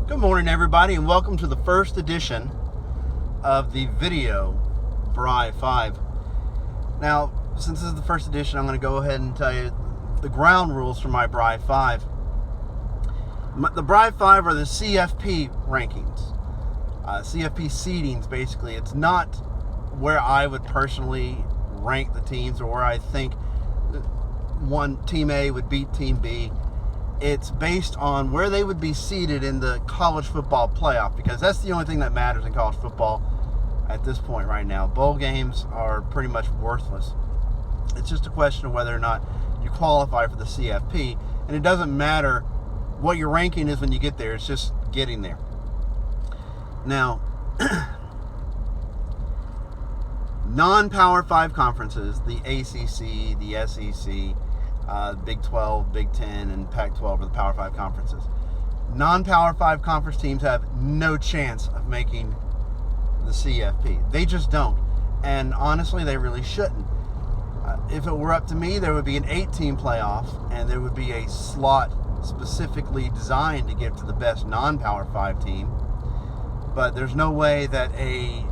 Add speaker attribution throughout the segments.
Speaker 1: Good morning, everybody, and welcome to the first edition of the video Bri 5. Now, since this is the first edition, I'm going to go ahead and tell you the ground rules for my Bri 5. The Bri 5 are the CFP rankings. CFP seedings, basically. It's not where I would personally rank the teams or where I think one Team A would beat Team B. It's based on where they would be seated in the college football playoff, because that's the only thing that matters in college football at this point right now. Bowl games are pretty much worthless. It's just a question of whether or not you qualify for the CFP, and it doesn't matter what your ranking is when you get there. It's just getting there. Now, non-Power 5 conferences, the ACC, the SEC, Big 12, Big 10, and Pac-12 are the Power 5 conferences. Non-Power 5 conference teams have no chance of making the CFP. They just don't. And honestly, they really shouldn't. If it were up to me, there would be an 8-team playoff, and there would be a slot specifically designed to give to the best non-Power 5 team. But there's no way that a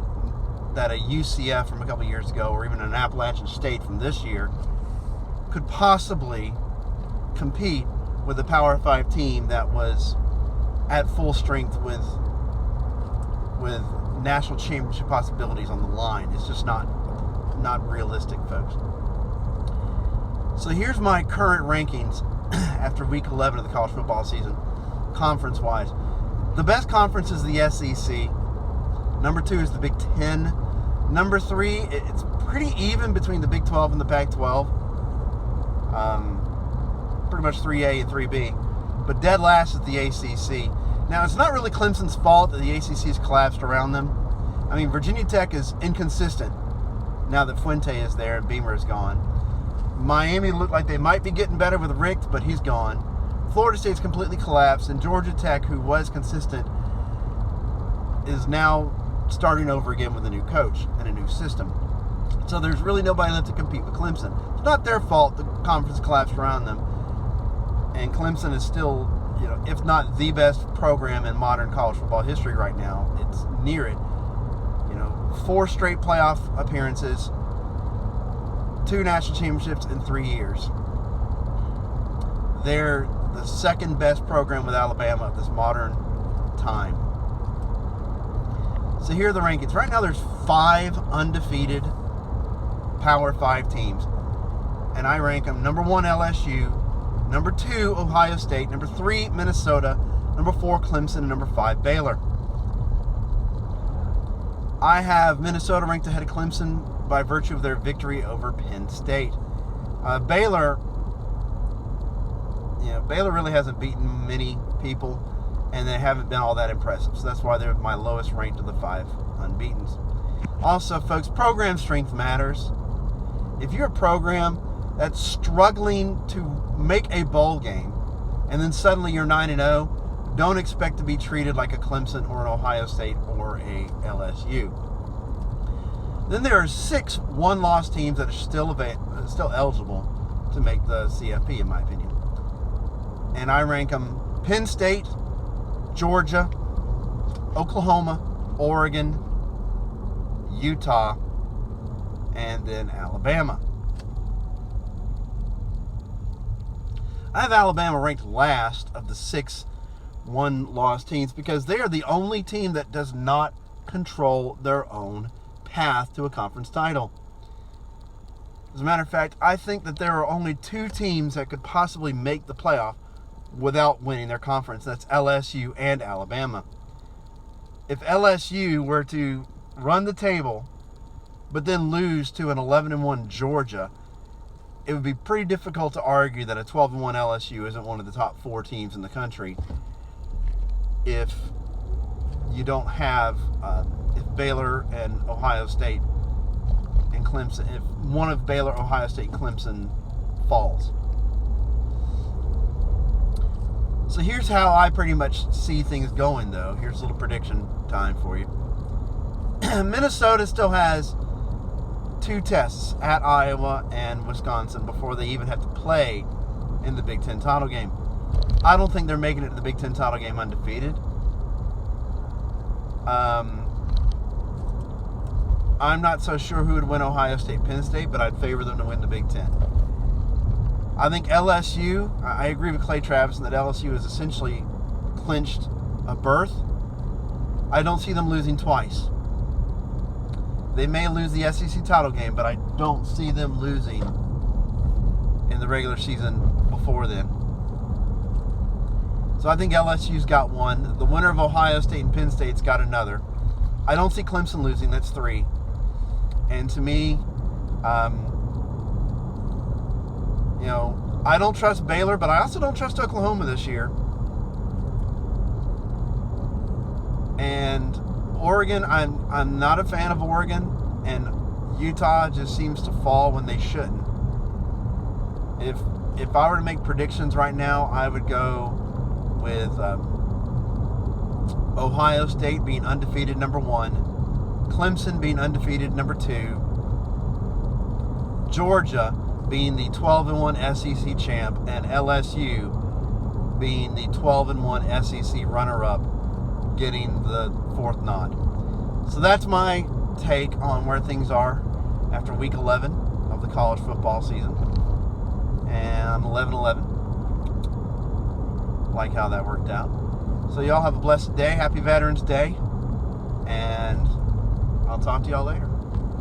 Speaker 1: UCF from a couple years ago, or even an Appalachian State from this year, could possibly compete with a Power 5 team that was at full strength with national championship possibilities on the line. It's just not realistic, folks. So here's my current rankings after week 11 of the college football season, conference-wise. The best conference is the SEC. Number 2 is the Big 10. Number 3, it's pretty even between the Big 12 and the Pac-12. Pretty much 3A and 3B. But dead last is the ACC. Now, it's not really Clemson's fault that the ACC has collapsed around them. I mean, Virginia Tech is inconsistent now that Fuente is there and Beamer is gone. Miami looked like they might be getting better with Richt, but he's gone. Florida State's completely collapsed, and Georgia Tech, who was consistent, is now starting over again with a new coach and a new system. So there's really nobody left to compete with Clemson. It's not their fault the conference collapsed around them. And Clemson is still, if not the best program in modern college football history right now, it's near it. 4 straight playoff appearances, 2 national championships in 3 years. They're the second best program with Alabama at this modern time. So here are the rankings. Right now there's 5 undefeated Power 5 teams, and I rank them number 1 LSU, number 2 Ohio State, number 3 Minnesota, number 4 Clemson, and number 5 Baylor. I have Minnesota ranked ahead of Clemson by virtue of their victory over Penn State. Baylor really hasn't beaten many people, and they haven't been all that impressive. So that's why they're my lowest ranked of the 5 unbeatens. Also, folks, program strength matters. If you're a program that's struggling to make a bowl game, and then suddenly you're 9-0, don't expect to be treated like a Clemson or an Ohio State or a LSU. Then there are 6 one-loss teams that are still eligible to make the CFP, in my opinion. And I rank them Penn State, Georgia, Oklahoma, Oregon, Utah, and then Alabama. I have Alabama ranked last of the 6 one-loss teams because they are the only team that does not control their own path to a conference title. As a matter of fact, I think that there are only 2 teams that could possibly make the playoff without winning their conference. That's LSU and Alabama. If LSU were to run the table but then lose to an 11-1 Georgia, it would be pretty difficult to argue that a 12-1 LSU isn't one of the top 4 teams in the country if you don't have, if Baylor and Ohio State and Clemson, if one of Baylor, Ohio State, and Clemson falls. So here's how I pretty much see things going, though. Here's a little prediction time for you. Minnesota still has 2 tests at Iowa and Wisconsin before they even have to play in the Big Ten title game. I don't think they're making it to the Big Ten title game undefeated. I'm not so sure who would win Ohio State, Penn State, but I'd favor them to win the Big Ten. I think LSU, I agree with Clay Travis in that LSU has essentially clinched a berth. I don't see them losing twice. They may lose the SEC title game, but I don't see them losing in the regular season before then. So I think LSU's got one. The winner of Ohio State and Penn State's got another. I don't see Clemson losing. That's 3. And to me, I don't trust Baylor, but I also don't trust Oklahoma this year. And Oregon, I'm not a fan of Oregon, and Utah just seems to fall when they shouldn't. If I were to make predictions right now, I would go with Ohio State being undefeated number 1, Clemson being undefeated number 2, Georgia being the 12-1 SEC champ, and LSU being the 12-1 SEC runner-up, getting the 4th nod. So that's my take on where things are after week 11 of the college football season. And I'm 11-11. Like how that worked out. So y'all have a blessed day. Happy Veterans Day. And I'll talk to y'all later.